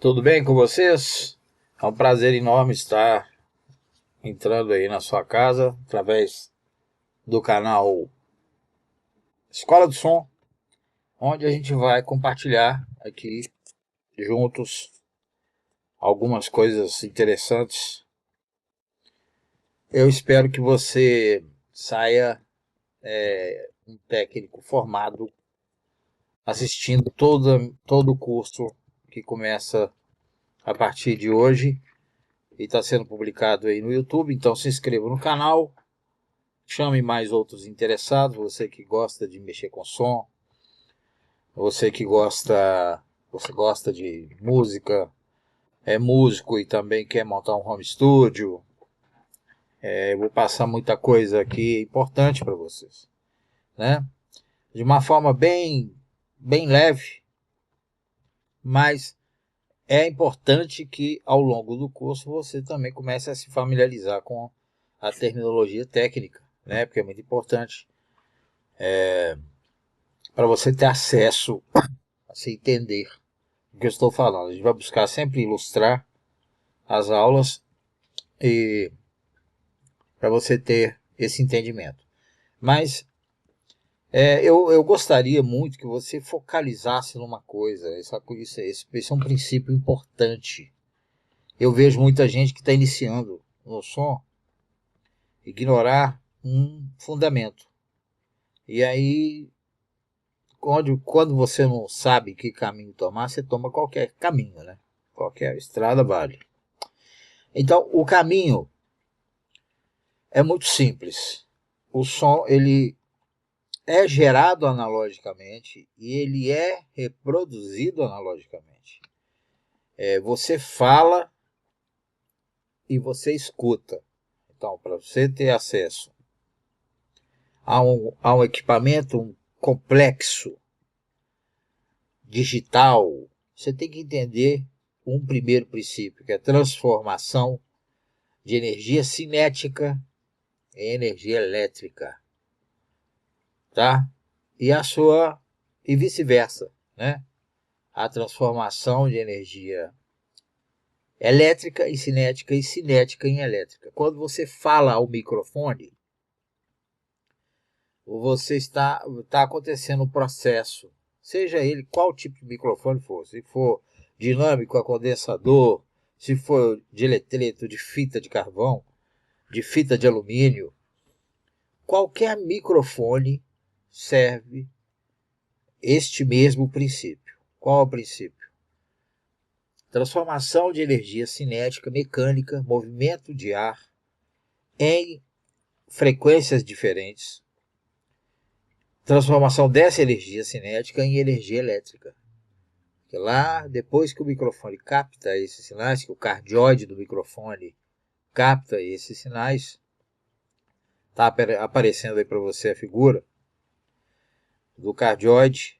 Tudo bem com vocês? É um prazer enorme estar entrando aí na sua casa através do canal Escola do Som, onde a gente vai compartilhar aqui juntos algumas coisas interessantes. Eu espero que você saia um técnico formado assistindo todo o curso que começa a partir de hoje e está sendo publicado aí no YouTube. Então se inscreva no canal. Chame mais outros interessados, você que gosta de mexer com som, você gosta de música, é músico e também quer montar um home studio. Eu vou passar muita coisa aqui importante para vocês, né? De uma forma bem leve, mas é importante que ao longo do curso você também comece a se familiarizar com a terminologia técnica, né? Porque é muito importante para você ter acesso a se entender o que eu estou falando. A gente vai buscar sempre ilustrar as aulas e para você ter esse entendimento. Mas eu gostaria muito que você focalizasse numa coisa. Esse é um princípio importante. Eu vejo muita gente que está iniciando no som ignorar um fundamento. E aí, quando você não sabe que caminho tomar, você toma qualquer caminho, né? Qualquer estrada vale. Então, o caminho é muito simples. O som ele é gerado analogicamente e ele é reproduzido analogicamente. Você fala e você escuta. Então, para você ter acesso a um equipamento complexo, digital, você tem que entender um primeiro princípio, que é a transformação de energia cinética em energia elétrica. Tá? E vice-versa, né? A transformação de energia elétrica em cinética e cinética em elétrica. Quando você fala ao microfone, você está acontecendo um processo, seja ele qual tipo de microfone for, se for dinâmico a condensador, se for de eletrito, de fita de carvão, de fita de alumínio, qualquer microfone serve este mesmo princípio. Qual é o princípio? Transformação de energia cinética, mecânica, movimento de ar em frequências diferentes. Transformação dessa energia cinética em energia elétrica. Que lá, depois que o microfone capta esses sinais, que o cardioide do microfone capta esses sinais, está aparecendo aí para você a figura do cardioide.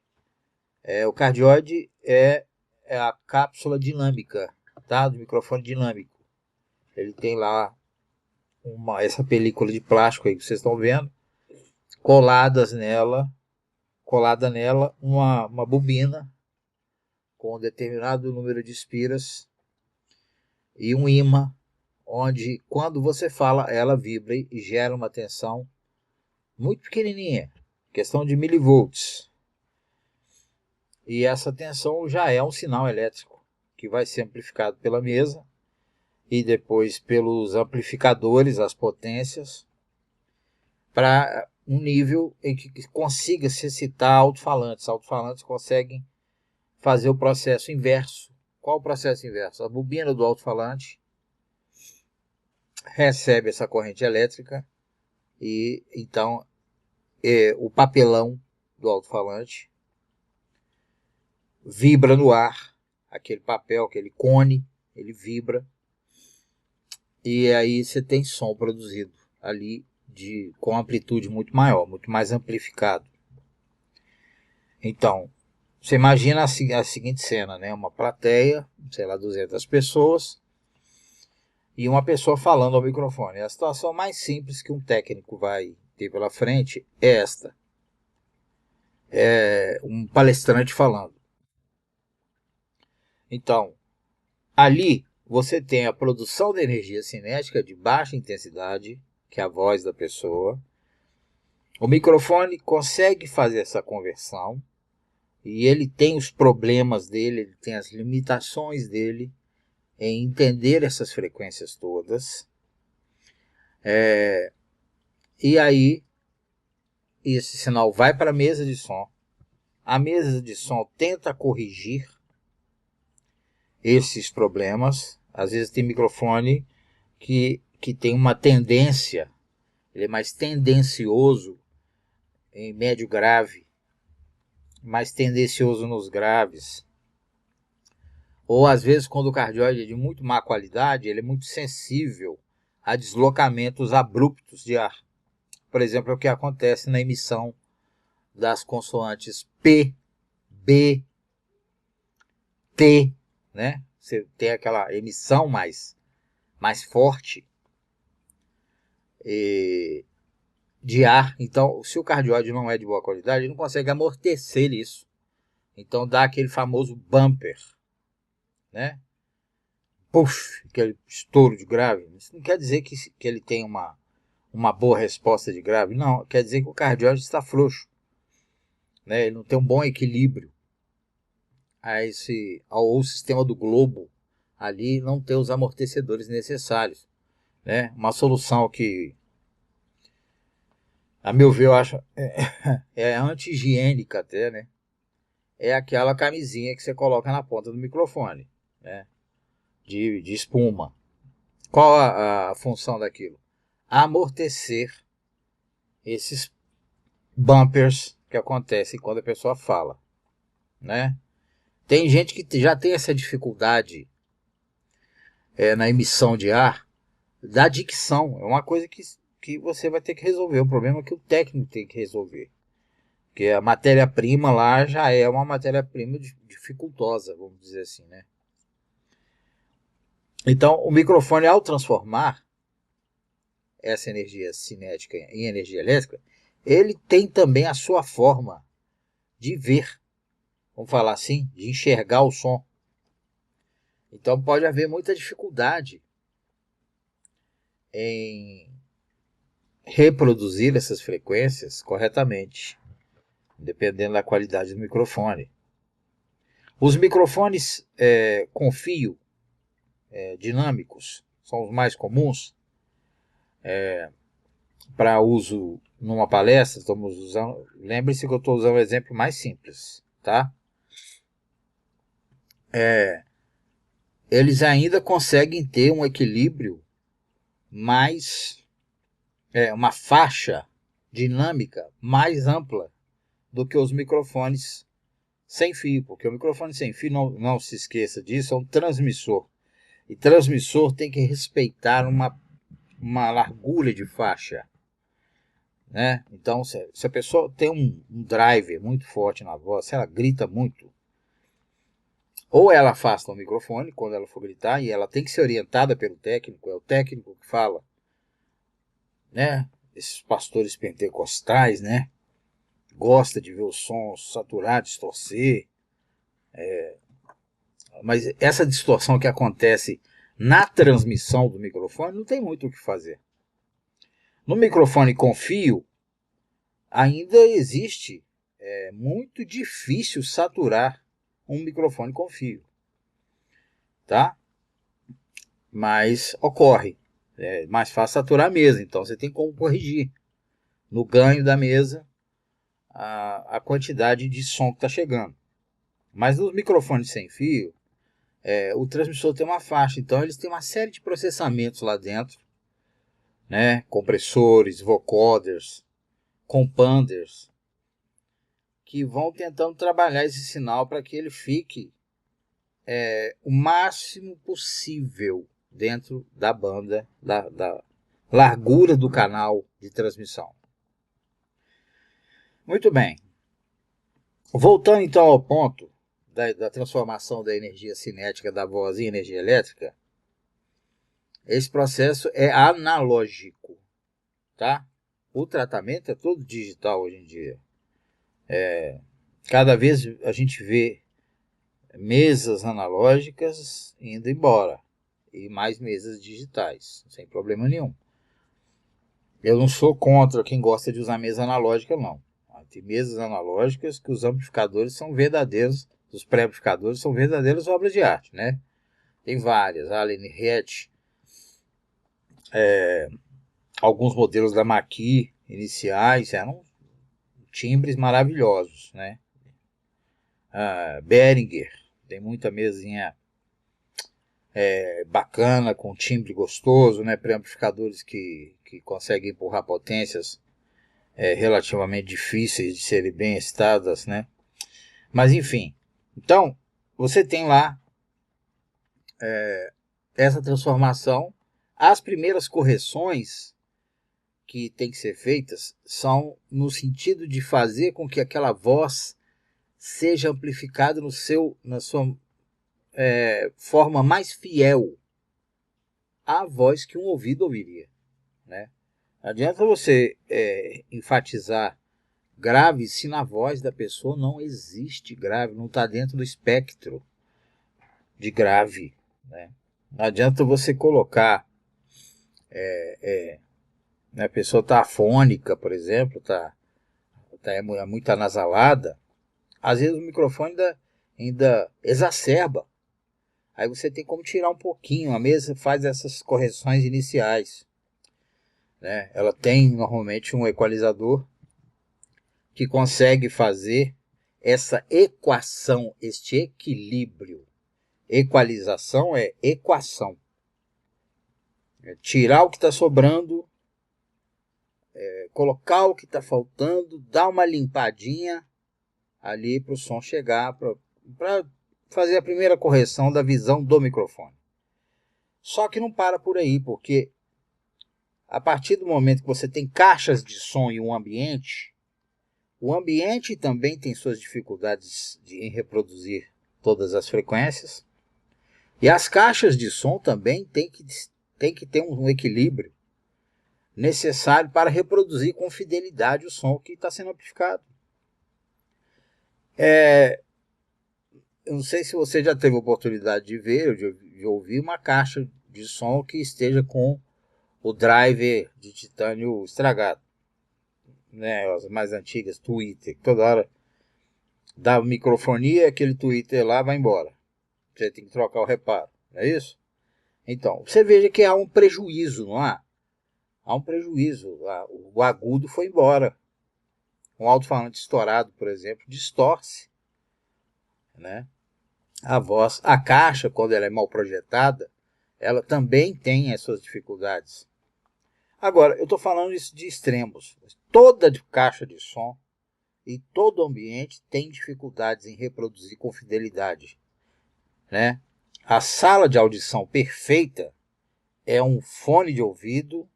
O cardioide é a cápsula dinâmica, tá? Do microfone dinâmico. Ele tem lá essa película de plástico aí que vocês estão vendo, colada nela uma bobina com um determinado número de espiras e um ímã, onde quando você fala ela vibra e gera uma tensão muito pequenininha, questão de milivolts. E essa tensão já é um sinal elétrico que vai ser amplificado pela mesa e depois pelos amplificadores, as potências, para um nível em que consiga se excitar alto-falantes. Alto-falantes conseguem fazer o processo inverso. Qual o processo inverso? A bobina do alto-falante recebe essa corrente elétrica e então o papelão do alto-falante vibra no ar, aquele papel, aquele cone, ele vibra e aí você tem som produzido ali com amplitude muito maior, muito mais amplificado. Então, você imagina a seguinte cena, né? Uma plateia, sei lá, 200 pessoas e uma pessoa falando ao microfone. A situação mais simples que um técnico vai ter pela frente é esta. É um palestrante falando. Então, Ali você tem a produção de energia cinética de baixa intensidade, que é a voz da pessoa. O microfone consegue fazer essa conversão e ele tem os problemas dele, ele tem as limitações dele em entender essas frequências todas. E aí esse sinal vai para a mesa de som. A mesa de som tenta corrigir esses problemas. Às vezes tem microfone que tem uma tendência, ele é mais tendencioso em médio grave, mais tendencioso nos graves. Ou às vezes quando o cardioide é de muito má qualidade, ele é muito sensível a deslocamentos abruptos de ar. Por exemplo, é o que acontece na emissão das consoantes P, B, T, né? Você tem aquela emissão mais forte de ar. Então, se o cardioide não é de boa qualidade, ele não consegue amortecer isso. Então dá aquele famoso bumper, né? Puff, aquele estouro de grave. Isso não quer dizer que ele tem uma boa resposta de grave. Não, quer dizer que o cardioide está frouxo, né? Ele não tem um bom equilíbrio ao sistema do globo ali não ter os amortecedores necessários, né? Uma solução que, a meu ver, eu acho é anti-higiênica até, né? É aquela camisinha que você coloca na ponta do microfone, né? De espuma. Qual a função daquilo? Amortecer esses bumpers que acontecem quando a pessoa fala, né? Tem gente que já tem essa dificuldade na emissão de ar da dicção. É uma coisa que você vai ter que resolver. O problema é que o técnico tem que resolver. Porque a matéria-prima lá já é uma matéria-prima dificultosa, vamos dizer assim, né? Então, o microfone, ao transformar essa energia cinética em energia elétrica, ele tem também a sua forma de ver, vamos falar assim, de enxergar o som. Então, pode haver muita dificuldade em reproduzir essas frequências corretamente, dependendo da qualidade do microfone. Os microfones com fio dinâmicos são os mais comuns para uso numa palestra. Estamos usando, lembre-se que eu estou usando o exemplo mais simples, tá? Eles ainda conseguem ter um equilíbrio mais, uma faixa dinâmica mais ampla do que os microfones sem fio, porque o microfone sem fio, não se esqueça disso, é um transmissor. E transmissor tem que respeitar uma largura de faixa, né? Então, se a pessoa tem um driver muito forte na voz, se ela grita muito, ou ela afasta o microfone quando ela for gritar, e ela tem que ser orientada pelo técnico, é o técnico que fala, né? Esses pastores pentecostais, né? Gosta de ver o som saturar, distorcer. Mas essa distorção que acontece na transmissão do microfone não tem muito o que fazer. No microfone com fio, ainda existe, muito difícil saturar um microfone com fio, tá? Mas ocorre, é mais fácil saturar a mesa, então você tem como corrigir no ganho da mesa a quantidade de som que está chegando. Mas nos microfones sem fio, o transmissor tem uma faixa, então eles têm uma série de processamentos lá dentro, né? Compressores, vocoders, companders, que vão tentando trabalhar esse sinal para que ele fique o máximo possível dentro da banda, da largura do canal de transmissão. Muito bem. Voltando então ao ponto da transformação da energia cinética da voz em energia elétrica, esse processo é analógico, tá? O tratamento é todo digital hoje em dia. Cada vez a gente vê mesas analógicas indo embora e mais mesas digitais, sem problema nenhum. Eu não sou contra quem gosta de usar mesa analógica, não. Tem mesas analógicas que os amplificadores são verdadeiros, os pré-amplificadores são verdadeiras obras de arte, né? Tem várias, Allen Hatch, alguns modelos da Mackie iniciais eram timbres maravilhosos, né? Behringer, tem muita mesinha bacana, com timbre gostoso, né? Pré-amplificadores que conseguem empurrar potências relativamente difíceis de serem bem excitadas, né? Mas enfim, então você tem lá essa transformação. As primeiras correções que tem que ser feitas são no sentido de fazer com que aquela voz seja amplificada na sua forma mais fiel à voz que um ouvido ouviria, né? Não adianta você enfatizar grave se na voz da pessoa não existe grave, não está dentro do espectro de grave, né? Não adianta você colocar a pessoa está afônica, por exemplo, tá muito anasalada, às vezes o microfone ainda exacerba. Aí você tem como tirar um pouquinho, a mesa faz essas correções iniciais, né? Ela tem normalmente um equalizador que consegue fazer essa equação, este equilíbrio. Equalização é equação. Tirar o que está sobrando, colocar o que está faltando, dar uma limpadinha ali para o som chegar, para fazer a primeira correção da visão do microfone. Só que não para por aí, porque a partir do momento que você tem caixas de som e um ambiente, o ambiente também tem suas dificuldades em reproduzir todas as frequências, e as caixas de som também têm que ter um equilíbrio necessário para reproduzir com fidelidade o som que está sendo amplificado. Eu não sei se você já teve a oportunidade de ver ou de ouvir uma caixa de som que esteja com o driver de titânio estragado, né? As mais antigas, Twitter, toda hora dá microfonia, aquele Twitter lá vai embora. Você tem que trocar o reparo, não é isso? Então, você veja que há um prejuízo, não há? Há um prejuízo. O agudo foi embora. Um alto-falante estourado, por exemplo, distorce, né? A voz, a caixa, quando ela é mal projetada, ela também tem as suas dificuldades. Agora, eu estou falando isso de extremos. Toda caixa de som e todo ambiente tem dificuldades em reproduzir com fidelidade, né? A sala de audição perfeita é um fone de ouvido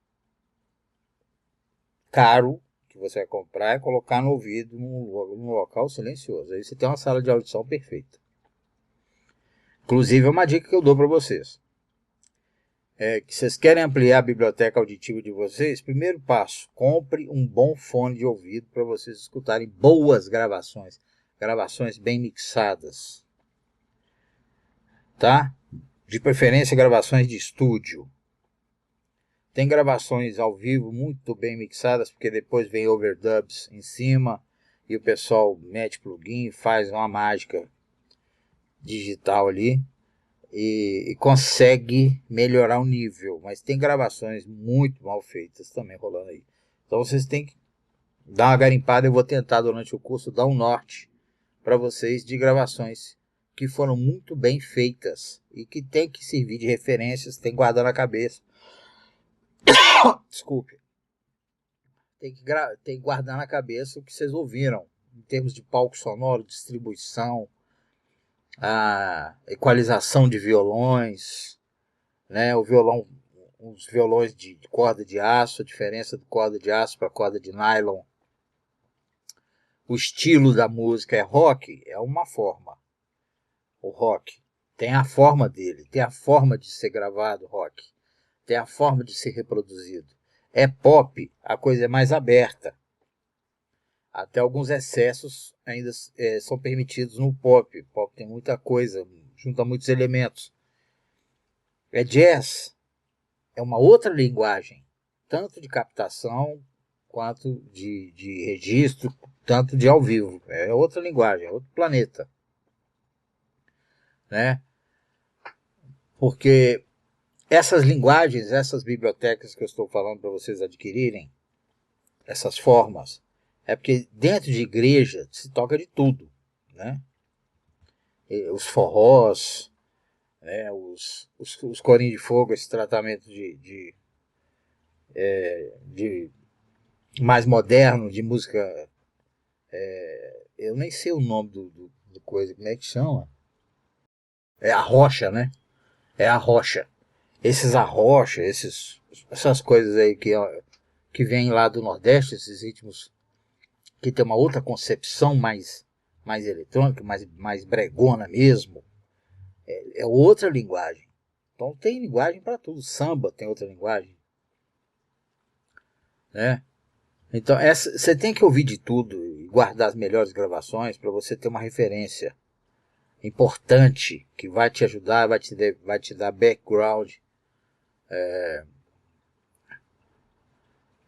caro que você vai comprar e colocar no ouvido num local silencioso. Aí você tem uma sala de audição perfeita. Inclusive, é uma dica que eu dou para vocês. Que vocês querem ampliar a biblioteca auditiva de vocês, primeiro passo, compre um bom fone de ouvido para vocês escutarem boas gravações, gravações bem mixadas, tá? De preferência gravações de estúdio. Tem gravações ao vivo muito bem mixadas, porque depois vem overdubs em cima e o pessoal mete plugin, faz uma mágica digital ali. E consegue melhorar o nível, mas tem gravações muito mal feitas também rolando aí. Então vocês têm que dar uma garimpada. Eu vou tentar durante o curso dar um norte para vocês de gravações que foram muito bem feitas e que tem que servir de referências, tem que guardar na cabeça. Desculpe. Tem que guardar na cabeça o que vocês ouviram em termos de palco sonoro, distribuição, a equalização de violões, né? Os violões de corda de aço, a diferença de corda de aço para corda de nylon. O estilo da música é rock, é uma forma. O rock tem a forma dele, tem a forma de ser gravado, rock, tem a forma de ser reproduzido. É pop, a coisa é mais aberta. Até alguns excessos ainda são permitidos no pop. O pop tem muita coisa, junta muitos elementos. Jazz é uma outra linguagem, tanto de captação quanto de registro, tanto de ao vivo. É outra linguagem, é outro planeta, né? Porque essas linguagens, essas bibliotecas que eu estou falando para vocês adquirirem, essas formas, é porque dentro de igreja se toca de tudo, né? Os forrós, né? Os corinhos de fogo, esse tratamento de mais moderno, de música. Eu nem sei o nome do coisa, como é que chama? É a rocha, né? É a rocha. Esses arrocha, essas coisas aí que vêm lá do Nordeste, esses ritmos que tem uma outra concepção mais eletrônica, mais bregona mesmo, é outra linguagem. Então tem linguagem para tudo. Samba tem outra linguagem, né? Então você tem que ouvir de tudo e guardar as melhores gravações para você ter uma referência importante que vai te ajudar, vai te dar background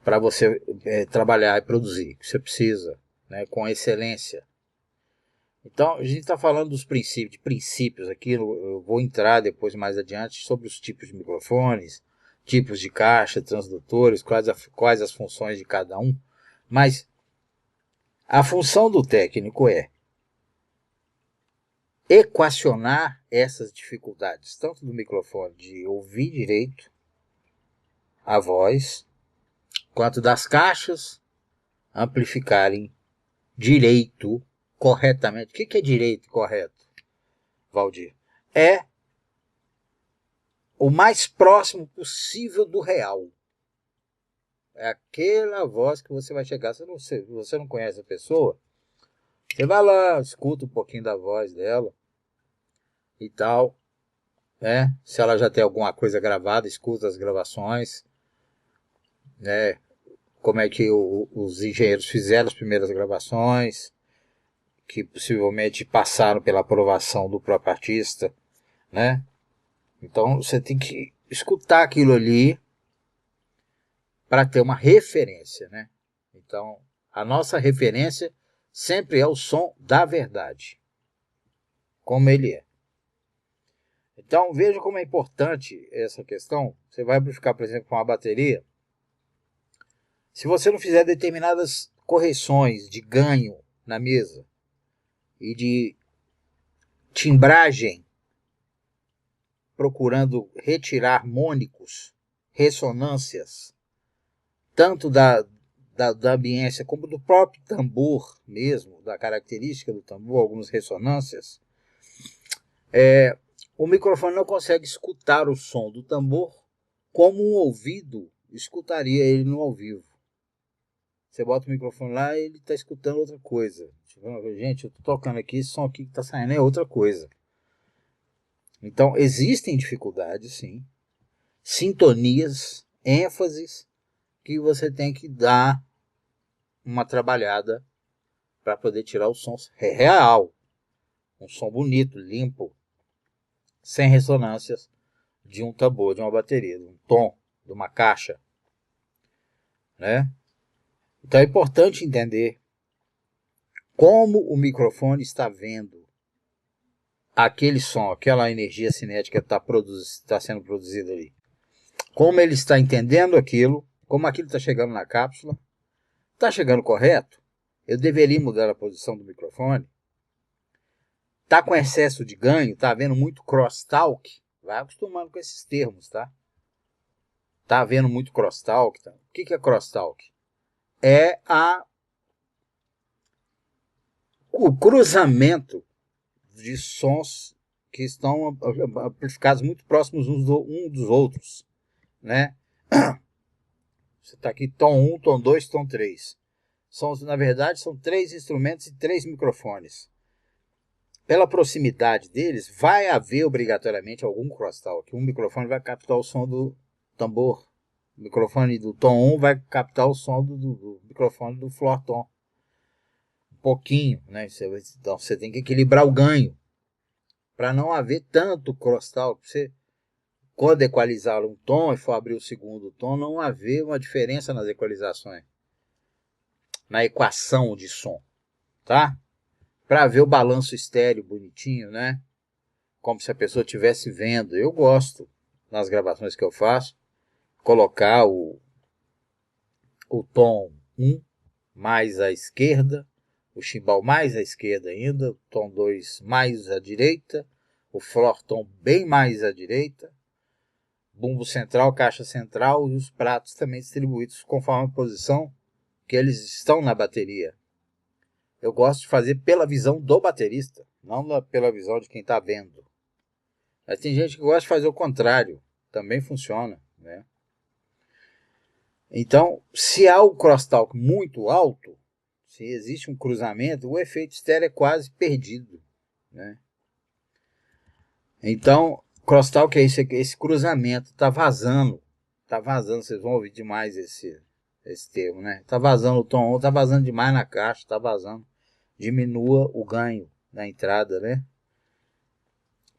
para você trabalhar e produzir, que você precisa, né, com excelência. Então, a gente está falando dos princípios, de princípios aqui, eu vou entrar depois mais adiante sobre os tipos de microfones, tipos de caixa, transdutores, quais as funções de cada um, mas a função do técnico é equacionar essas dificuldades, tanto do microfone de ouvir direito a voz, quanto das caixas amplificarem direito corretamente. O que é direito correto, Valdir? É o mais próximo possível do real. É aquela voz que você vai chegar. Você não conhece a pessoa, você vai lá, escuta um pouquinho da voz dela e tal, né? Se ela já tem alguma coisa gravada, escuta as gravações, né? Como é que os engenheiros fizeram as primeiras gravações, que possivelmente passaram pela aprovação do próprio artista, né? Então você tem que escutar aquilo ali para ter uma referência, né? Então a nossa referência sempre é o som da verdade, como ele é. Então veja como é importante essa questão. Você vai amplificar, por exemplo, com uma bateria. Se você não fizer determinadas correções de ganho na mesa e de timbragem, procurando retirar harmônicos, ressonâncias, tanto da ambiência como do próprio tambor mesmo, da característica do tambor, algumas ressonâncias, o microfone não consegue escutar o som do tambor como um ouvido escutaria ele no ao vivo. Você bota o microfone lá e ele está escutando outra coisa. Gente, eu estou tocando aqui, esse som aqui que está saindo é outra coisa. Então, existem dificuldades, sim. Sintonias, ênfases, que você tem que dar uma trabalhada para poder tirar o som real. Um som bonito, limpo, sem ressonâncias de um tambor, de uma bateria, de um tom, de uma caixa, né? Então é importante entender como o microfone está vendo aquele som, aquela energia cinética que está sendo produzida ali. Como ele está entendendo aquilo, como aquilo está chegando na cápsula. Está chegando correto? Eu deveria mudar a posição do microfone? Está com excesso de ganho? Está havendo muito crosstalk? Vai acostumando com esses termos, tá? Está havendo muito crosstalk. Tá? O que é crosstalk? É o cruzamento de sons que estão amplificados muito próximos uns dos outros, né? Você está aqui tom 1, tom 2, tom 3. Na verdade, são 3 instrumentos e 3 microfones. Pela proximidade deles, vai haver obrigatoriamente algum crosstalk. Um microfone vai captar o som do tambor. O microfone do tom 1 vai captar o som do microfone do floor tom. pouquinho, né? Então você tem que equilibrar o ganho, para não haver tanto crosstalk. Você, quando equalizar um tom e for abrir o segundo tom, não haver uma diferença nas equalizações, na equação de som, tá? Para ver o balanço estéreo bonitinho, né? Como se a pessoa estivesse vendo. Eu gosto, nas gravações que eu faço, colocar o tom 1 mais à esquerda, o chimbal mais à esquerda ainda, o tom 2 mais à direita, o floor tom bem mais à direita, bumbo central, caixa central e os pratos também distribuídos conforme a posição que eles estão na bateria. Eu gosto de fazer pela visão do baterista, não pela visão de quem está vendo. Mas tem gente que gosta de fazer o contrário, também funciona, né? Então, se há o crosstalk muito alto, se existe um cruzamento, o efeito estéreo é quase perdido, né? Então, crosstalk é esse cruzamento, tá vazando, vocês vão ouvir demais esse termo, né? Tá vazando o tom 1, tá vazando demais na caixa, tá vazando. Diminua o ganho na entrada, né?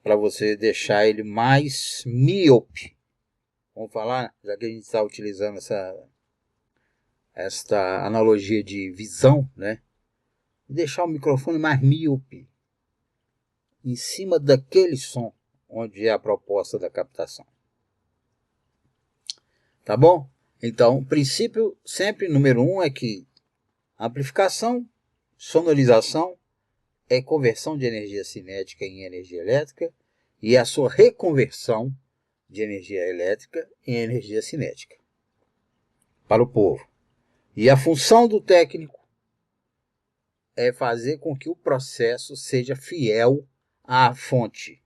Para você deixar ele mais míope. Vamos falar, já que a gente está utilizando esta analogia de visão, né? Deixar o microfone mais míope em cima daquele som onde é a proposta da captação. Tá bom? Então, o princípio sempre número 1 é que amplificação, sonorização é conversão de energia cinética em energia elétrica e a sua reconversão de energia elétrica em energia cinética para o povo. E a função do técnico é fazer com que o processo seja fiel à fonte,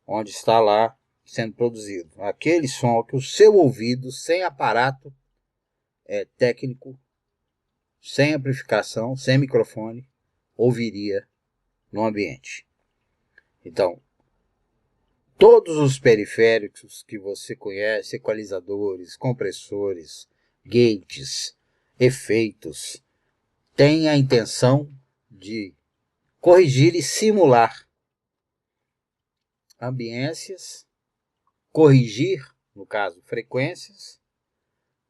onde está lá sendo produzido. Aquele som que o seu ouvido, sem aparato técnico, sem amplificação, sem microfone, ouviria no ambiente. Então, todos os periféricos que você conhece, equalizadores, compressores, gates, efeitos, têm a intenção de corrigir e simular ambiências, corrigir, no caso, frequências,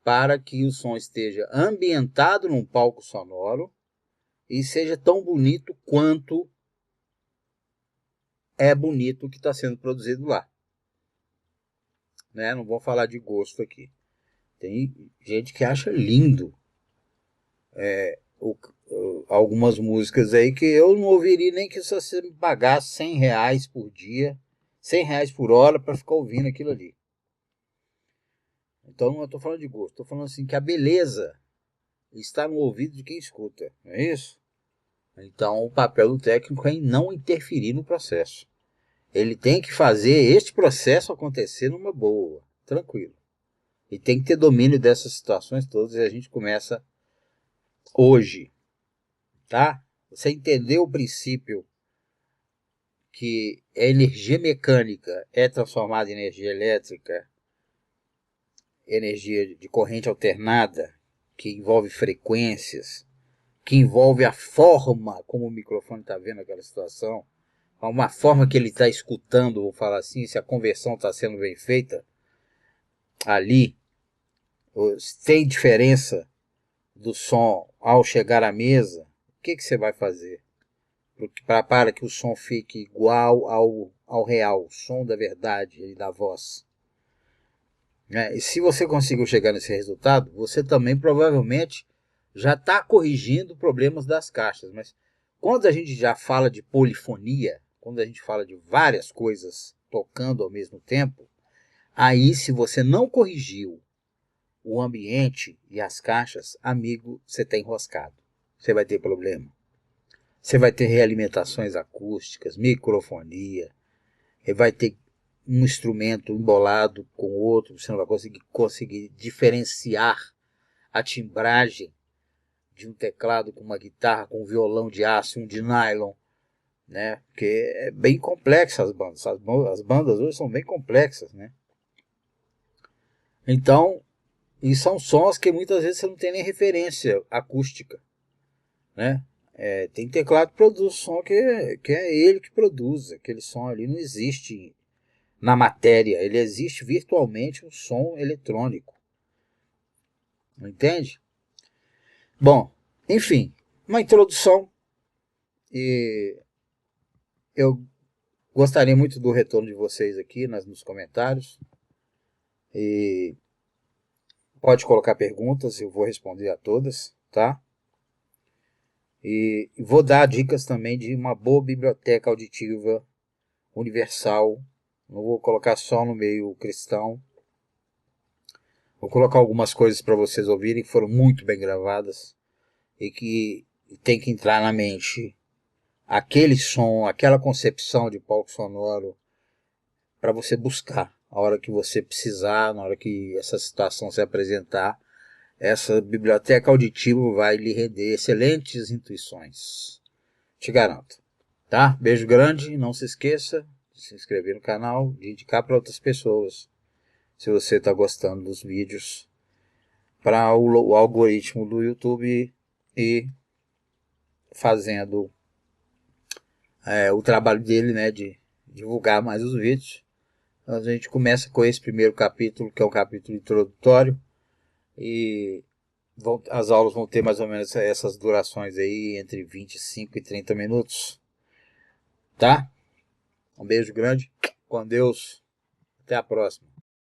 para que o som esteja ambientado num palco sonoro e seja tão bonito quanto é bonito o que está sendo produzido lá. Né? Não vou falar de gosto aqui. Tem gente que acha lindo algumas músicas aí que eu não ouviria nem que se você me pagasse R$100 por dia, R$100 por hora para ficar ouvindo aquilo ali. Então não estou falando de gosto, estou falando assim que a beleza está no ouvido de quem escuta, não é isso? Então o papel do técnico é em não interferir no processo. Ele tem que fazer este processo acontecer numa boa, tranquilo. E tem que ter domínio dessas situações todas e a gente começa hoje, tá? Você entendeu o princípio que a energia mecânica é transformada em energia elétrica, energia de corrente alternada, que envolve frequências, que envolve a forma como o microfone está vendo aquela situação, uma forma que ele está escutando, vou falar assim, se a conversão está sendo bem feita ali, tem diferença do som ao chegar à mesa, o que você vai fazer? Para que o som fique igual ao real, o som da verdade e da voz. E se você conseguiu chegar nesse resultado, você também provavelmente já está corrigindo problemas das caixas. Mas quando a gente já fala de polifonia, quando a gente fala de várias coisas tocando ao mesmo tempo, aí se você não corrigiu o ambiente e as caixas, amigo, você está enroscado. Você vai ter problema. Você vai ter realimentações acústicas, microfonia, vai ter um instrumento embolado com outro, você não vai conseguir diferenciar a timbragem de um teclado com uma guitarra, com um violão de aço, um de nylon, né? Porque é bem complexa as bandas. As bandas hoje são bem complexas, né? Então, e são sons que muitas vezes você não tem nem referência acústica, né? Tem teclado que produz som que é ele que produz. Aquele som ali não existe na matéria, ele existe virtualmente um som eletrônico. Entende? Bom, enfim, uma introdução. E eu gostaria muito do retorno de vocês aqui nos comentários. E pode colocar perguntas, eu vou responder a todas, tá? E vou dar dicas também de uma boa biblioteca auditiva universal. Não vou colocar só no meio cristão. Vou colocar algumas coisas para vocês ouvirem que foram muito bem gravadas e que tem que entrar na mente aquele som, aquela concepção de palco sonoro para você buscar a hora que você precisar, na hora que essa situação se apresentar. Essa biblioteca auditiva vai lhe render excelentes intuições. Te garanto. Tá? Beijo grande. Não se esqueça de se inscrever no canal, de indicar para outras pessoas. Se você está gostando dos vídeos, para o algoritmo do YouTube e fazendo o trabalho dele, né, de divulgar mais os vídeos. Então, a gente começa com esse primeiro capítulo, que é um capítulo introdutório, e as aulas vão ter mais ou menos essas durações aí, entre 25 e 30 minutos, tá? Um beijo grande, com Deus, até a próxima.